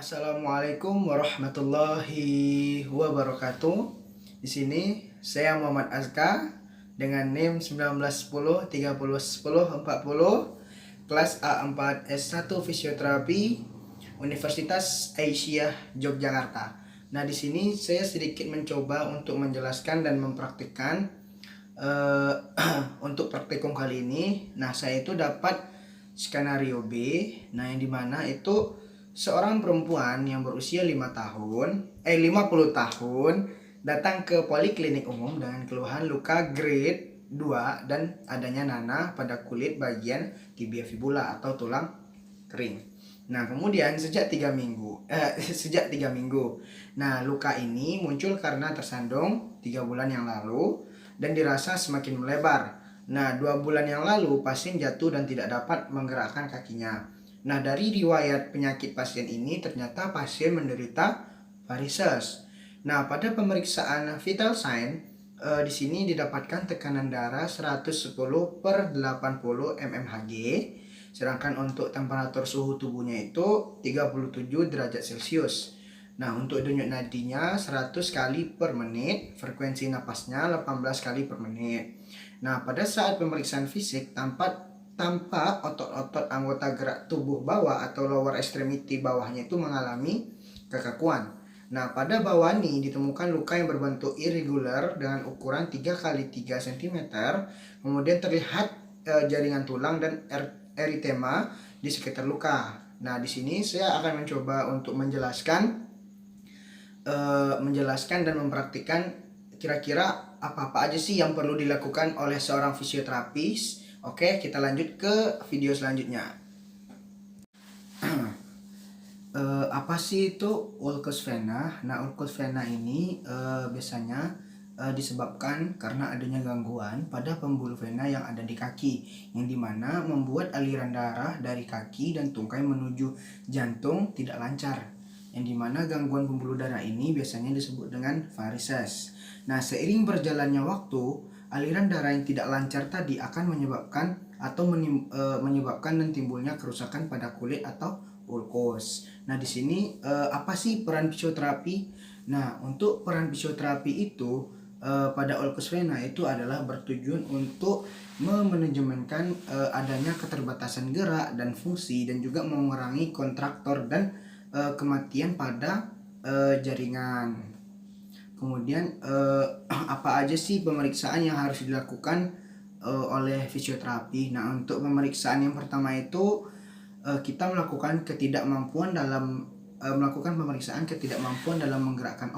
Assalamualaikum warahmatullahi wabarakatuh. Di sini saya Muhammad Azka dengan NIM 1910 30 10 40 kelas A4 S1 Fisioterapi Universitas Aisyah Yogyakarta. Nah, di sini saya sedikit mencoba untuk menjelaskan dan mempraktikkan untuk praktikum kali ini. Nah, saya itu dapat skenario B. Nah, yang dimana itu seorang perempuan yang berusia 50 tahun datang ke poliklinik umum dengan keluhan luka grade 2 dan adanya nanah pada kulit bagian tibia fibula atau tulang kering. Nah, kemudian sejak 3 minggu. Nah, luka ini muncul karena tersandung 3 bulan yang lalu dan dirasa semakin melebar. Nah, 2 bulan yang lalu pasien jatuh dan tidak dapat menggerakkan kakinya. Nah, dari riwayat penyakit pasien ini ternyata pasien menderita varises. Nah, pada pemeriksaan vital sign di sini didapatkan tekanan darah 110/80 mmHg, sedangkan untuk temperatur suhu tubuhnya itu 37 derajat Celcius. Nah, untuk denyut nadinya 100 kali per menit, frekuensi napasnya 18 kali per menit. Nah, pada saat pemeriksaan fisik tampak otot-otot anggota gerak tubuh bawah atau lower extremity bawahnya itu mengalami kekakuan. Nah, pada bawah ini ditemukan luka yang berbentuk irregular dengan ukuran 3 x 3 cm. Kemudian terlihat jaringan tulang dan eritema di sekitar luka. Nah, di sini saya akan mencoba untuk menjelaskan dan mempraktikkan kira-kira apa-apa aja sih yang perlu dilakukan oleh seorang fisioterapis. Oke, kita lanjut ke video selanjutnya. Apa sih itu ulcus vena? Nah, ulcus vena ini biasanya disebabkan karena adanya gangguan pada pembuluh vena yang ada di kaki, yang dimana membuat aliran darah dari kaki dan tungkai menuju jantung tidak lancar, yang dimana gangguan pembuluh darah ini biasanya disebut dengan varises. Nah, seiring berjalannya waktu, aliran darah yang tidak lancar tadi akan menyebabkan dan timbulnya kerusakan pada kulit atau ulkus. Nah, di sini apa sih peran fisioterapi? Nah, untuk peran fisioterapi itu pada ulcus vena itu adalah bertujuan untuk memanajemenkan adanya keterbatasan gerak dan fungsi, dan juga mengurangi kontraktor dan kematian pada jaringan. Kemudian apa aja sih pemeriksaan yang harus dilakukan oleh fisioterapi? Nah, untuk pemeriksaan yang pertama itu kita melakukan pemeriksaan ketidakmampuan dalam menggerakkan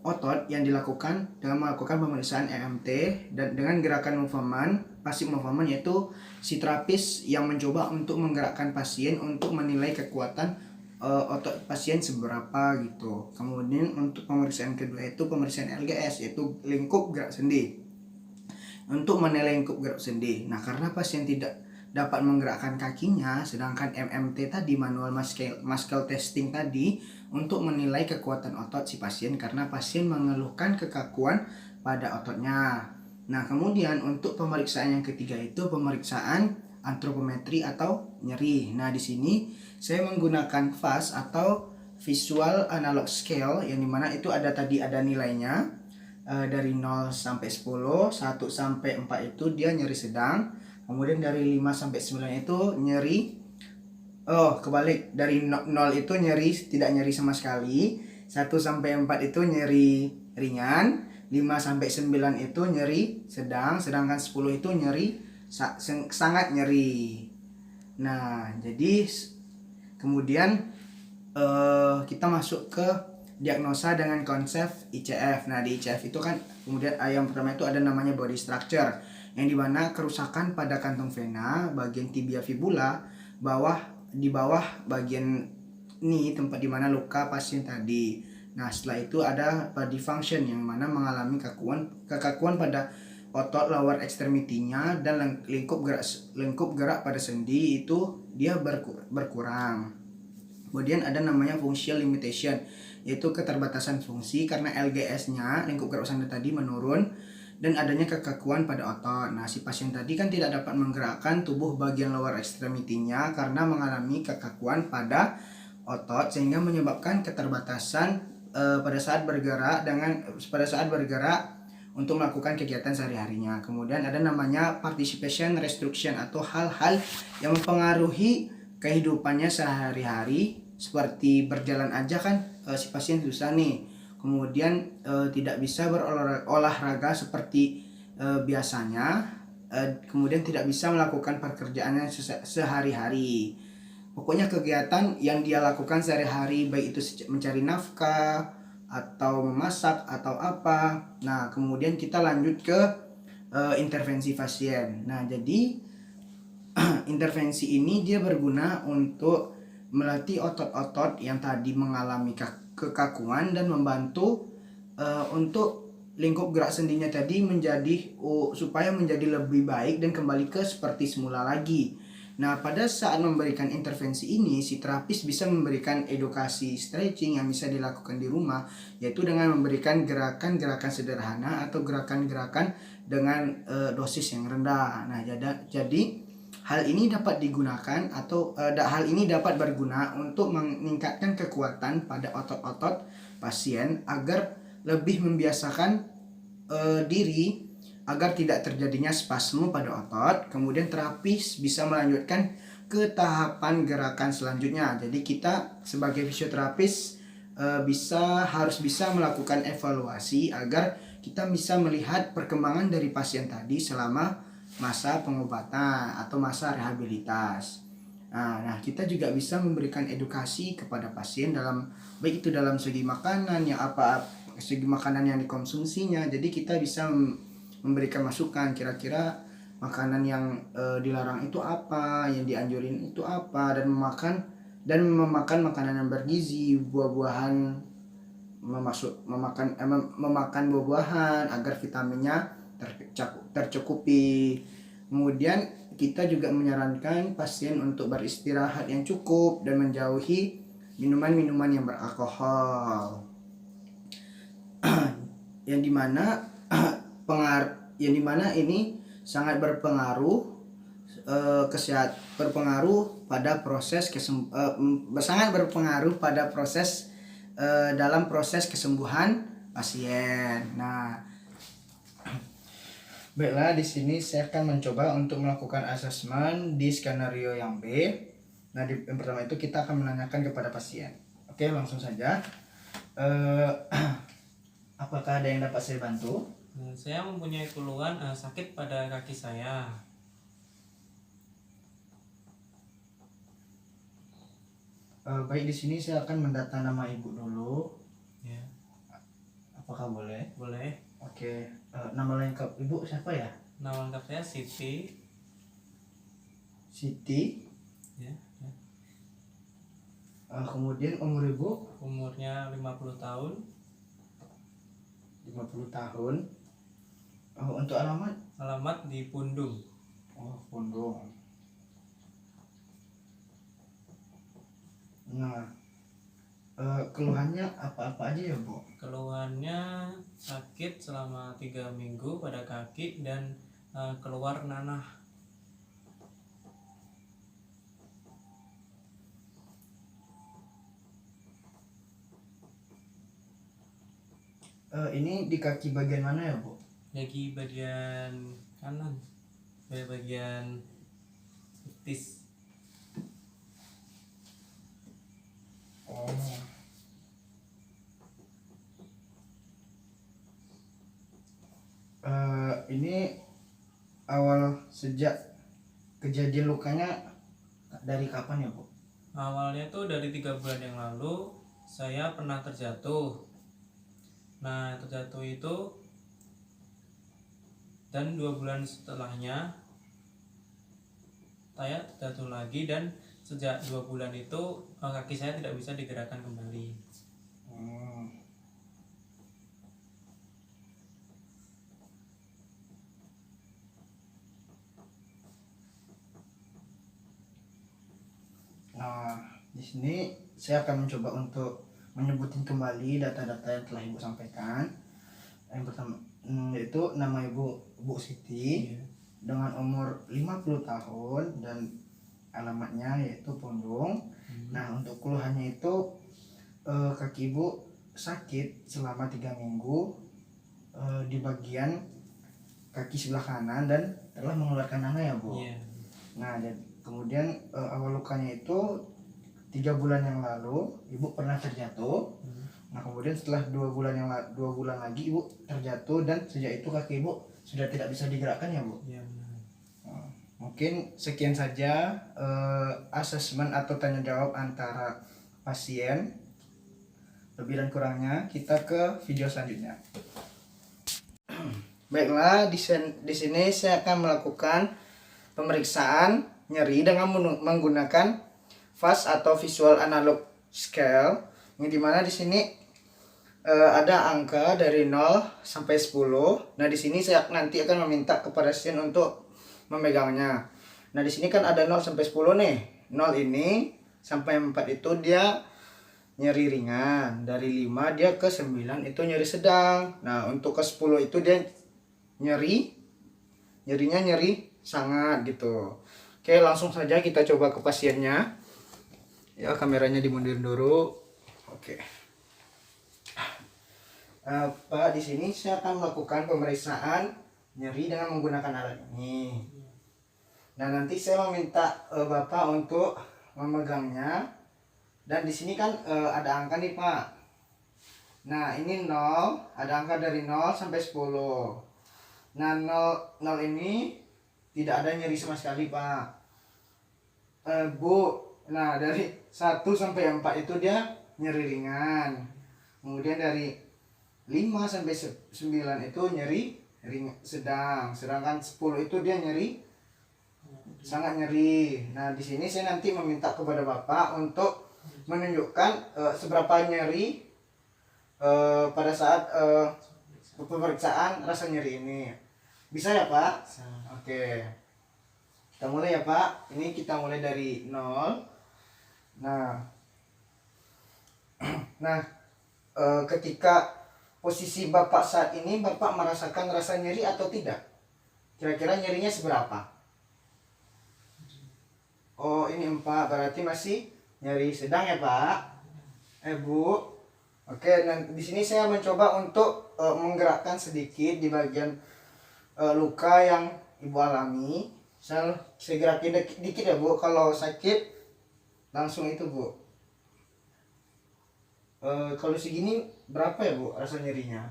otot yang dilakukan dengan melakukan pemeriksaan EMT dan dengan gerakan movement, passive movement, yaitu si terapis yang mencoba untuk menggerakkan pasien untuk menilai kekuatan otot pasien seberapa gitu. Kemudian untuk pemeriksaan kedua itu pemeriksaan LGS, yaitu lingkup gerak sendi, untuk menilai lingkup gerak sendi. Nah, karena pasien tidak dapat menggerakkan kakinya, sedangkan MMT tadi, manual muscle testing tadi, untuk menilai kekuatan otot si pasien karena pasien mengeluhkan kekakuan pada ototnya. Nah, kemudian untuk pemeriksaan yang ketiga itu pemeriksaan antropometri atau nyeri. Nah, di sini saya menggunakan VAS atau Visual Analog Scale, yang dimana itu ada nilainya dari 0 sampai 10, 1 sampai 4 itu dia nyeri sedang. Kemudian dari 5 sampai 9 itu nyeri, dari 0 itu tidak nyeri sama sekali. 1 sampai 4 itu nyeri ringan. 5 sampai 9 itu nyeri sedang, sedangkan 10 itu nyeri sangat nyeri. Nah, jadi kemudian kita masuk ke diagnosa dengan konsep ICF. Nah, di ICF itu kan kemudian yang pertama itu ada namanya body structure, yang dimana kerusakan pada kantung vena bagian tibia fibula di bawah bagian ini, tempat dimana luka pasien tadi. Nah, setelah itu ada body function, yang mana mengalami kekakuan pada otot lower extremity-nya, dan lingkup gerak pada sendi itu dia berkurang. Kemudian ada namanya functional limitation, yaitu keterbatasan fungsi karena LGS-nya, lingkup gerak sendi tadi, menurun dan adanya kekakuan pada otot. Nah, si pasien tadi kan tidak dapat menggerakkan tubuh bagian lower extremity-nya karena mengalami kekakuan pada otot sehingga menyebabkan keterbatasan pada saat bergerak untuk melakukan kegiatan sehari-harinya. Kemudian ada namanya participation restriction atau hal-hal yang mempengaruhi kehidupannya sehari-hari, seperti berjalan aja kan si pasien susah nih. Kemudian tidak bisa berolahraga seperti biasanya. Kemudian tidak bisa melakukan pekerjaannya sehari-hari. Pokoknya kegiatan yang dia lakukan sehari-hari, baik itu mencari nafkah atau memasak atau apa. Nah, kemudian kita lanjut ke intervensi pasien. Nah, jadi intervensi ini dia berguna untuk melatih otot-otot yang tadi mengalami kekakuan dan membantu untuk lingkup gerak sendinya tadi supaya menjadi lebih baik dan kembali ke seperti semula lagi. Nah, pada saat memberikan intervensi ini, si terapis bisa memberikan edukasi stretching yang bisa dilakukan di rumah, yaitu dengan memberikan gerakan-gerakan sederhana atau gerakan-gerakan dengan dosis yang rendah. Nah, jadi hal ini dapat digunakan atau hal ini dapat berguna untuk meningkatkan kekuatan pada otot-otot pasien agar lebih membiasakan diri agar tidak terjadinya spasme pada otot. Kemudian terapis bisa melanjutkan ke tahapan gerakan selanjutnya. Jadi kita sebagai fisioterapis harus bisa melakukan evaluasi agar kita bisa melihat perkembangan dari pasien tadi selama masa pengobatan atau masa rehabilitas. Nah, kita juga bisa memberikan edukasi kepada pasien baik itu dalam segi makanan segi makanan yang dikonsumsinya. Jadi kita bisa memberikan masukan kira-kira makanan yang dilarang itu apa, yang dianjurin itu apa, dan memakan makanan yang bergizi, buah-buahan, memakan buah-buahan agar vitaminnya tercukupi. Kemudian kita juga menyarankan pasien untuk beristirahat yang cukup dan menjauhi minuman-minuman yang beralkohol. yang dimana ini sangat berpengaruh dalam proses kesembuhan pasien. Nah, baiklah, di sini saya akan mencoba untuk melakukan asesmen di skenario yang B. Nah, yang pertama itu kita akan menanyakan kepada pasien. Oke, langsung saja. Apakah ada yang dapat saya bantu? Saya mempunyai keluhan sakit pada kaki saya. Baik, di sini saya akan mendata nama ibu dulu. Ya. Apakah boleh? Boleh. Oke. Nama lengkap ibu siapa ya? Nama lengkap saya Siti. Siti. Ya. Kemudian umur ibu? Umurnya 50 tahun. 50 tahun. Untuk alamat? Alamat di Pundung. Pundung. Nah, keluhannya apa-apa aja ya, Bu? Keluhannya sakit selama 3 minggu pada kaki dan keluar nanah. Ini di kaki bagian mana ya, Bu? Di bagian kanan, bagian betis. Ini awal sejak kejadian lukanya dari kapan ya, Bu? Awalnya tuh dari 3 bulan yang lalu saya pernah terjatuh. Nah, terjatuh itu dan 2 bulan setelahnya saya terjatuh lagi, dan sejak 2 bulan itu kaki saya tidak bisa digerakkan kembali. Nah, di sini saya akan mencoba untuk menyebutin kembali data-data yang telah Ibu sampaikan. Yang pertama yaitu nama Ibu Siti, dengan umur 50 tahun dan alamatnya yaitu pundung. Nah untuk keluhannya itu kaki ibu sakit selama 3 minggu di bagian kaki sebelah kanan dan telah mengeluarkan nanah ya bu. Iya. Nah dan kemudian awal lukanya itu 3 bulan yang lalu ibu pernah terjatuh. Nah kemudian setelah 2 bulan lagi ibu terjatuh dan sejak itu kaki ibu sudah tidak bisa digerakkan ya bu. Iya benar. Mungkin sekian saja asesmen atau tanya jawab antara pasien. Lebih dan kurangnya kita ke video selanjutnya. Baiklah, di sini saya akan melakukan pemeriksaan nyeri dengan menggunakan VAS atau Visual Analog Scale. Yang dimana di sini ada angka dari 0 sampai 10. Nah, di sini saya nanti akan meminta kepada pasien untuk memegangnya. Nah, di sini kan ada 0 sampai 10 nih. 0 ini sampai 4 itu dia nyeri ringan. Dari 5 dia ke 9 itu nyeri sedang. Nah, untuk ke 10 itu dia nyerinya nyeri sangat gitu. Oke, langsung saja kita coba ke pasiennya. Ya, kameranya dimundurin dulu. Oke. Pak, di sini saya akan melakukan pemeriksaan nyeri dengan menggunakan alat ini. Nah, nanti saya meminta Bapak untuk memegangnya. Dan di sini kan ada angka nih, Pak. Nah, ini 0, ada angka dari 0 sampai 10. Nah, 0 ini tidak ada nyeri sama sekali, Pak. Bu, nah dari 1 sampai 4 itu dia nyeri ringan. Kemudian dari 5 sampai 9 itu nyeri sedang. Sedangkan 10 itu dia nyeri sangat nyeri. Nah, di sini saya nanti meminta kepada Bapak untuk menunjukkan seberapa nyeri pada saat pemeriksaan rasa nyeri ini. Bisa ya Pak? Bisa. Oke. Kita mulai ya Pak. Ini kita mulai dari 0. Nah, ketika posisi Bapak saat ini, Bapak merasakan rasa nyeri atau tidak? Kira-kira nyerinya seberapa? Oh, ini 4, berarti masih nyeri sedang ya Pak? Bu. Oke, nah di sini saya mencoba untuk menggerakkan sedikit di bagian luka yang Ibu alami. Saya gerakin dikit ya Bu. Kalau sakit langsung itu Bu. Kalau segini berapa ya Bu rasa nyerinya?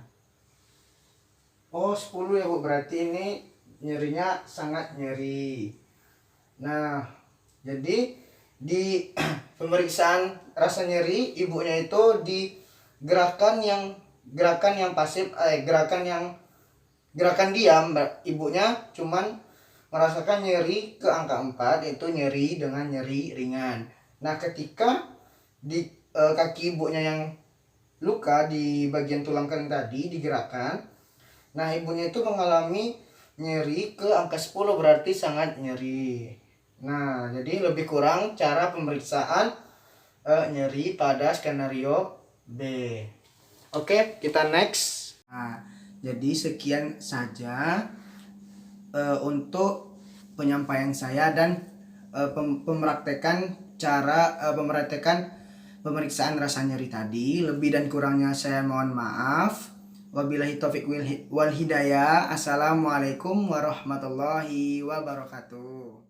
Oh, 10 ya Bu. Berarti ini nyerinya sangat nyeri. Nah, jadi di pemeriksaan rasa nyeri ibunya itu di gerakan yang pasif, gerakan diam, ibunya cuman merasakan nyeri ke angka 4, yaitu nyeri dengan nyeri ringan. Nah, ketika di kaki ibunya yang luka di bagian tulang kering tadi digerakkan, nah ibunya itu mengalami nyeri ke angka 10, berarti sangat nyeri. Nah, jadi lebih kurang cara pemeriksaan nyeri pada skenario B. Oke, kita next. Nah, jadi sekian saja untuk penyampaian saya dan pemraktekan pemeriksaan rasa nyeri tadi. Lebih dan kurangnya saya mohon maaf. Wabillahi taufiq wal hidayah. Assalamualaikum warahmatullahi wabarakatuh.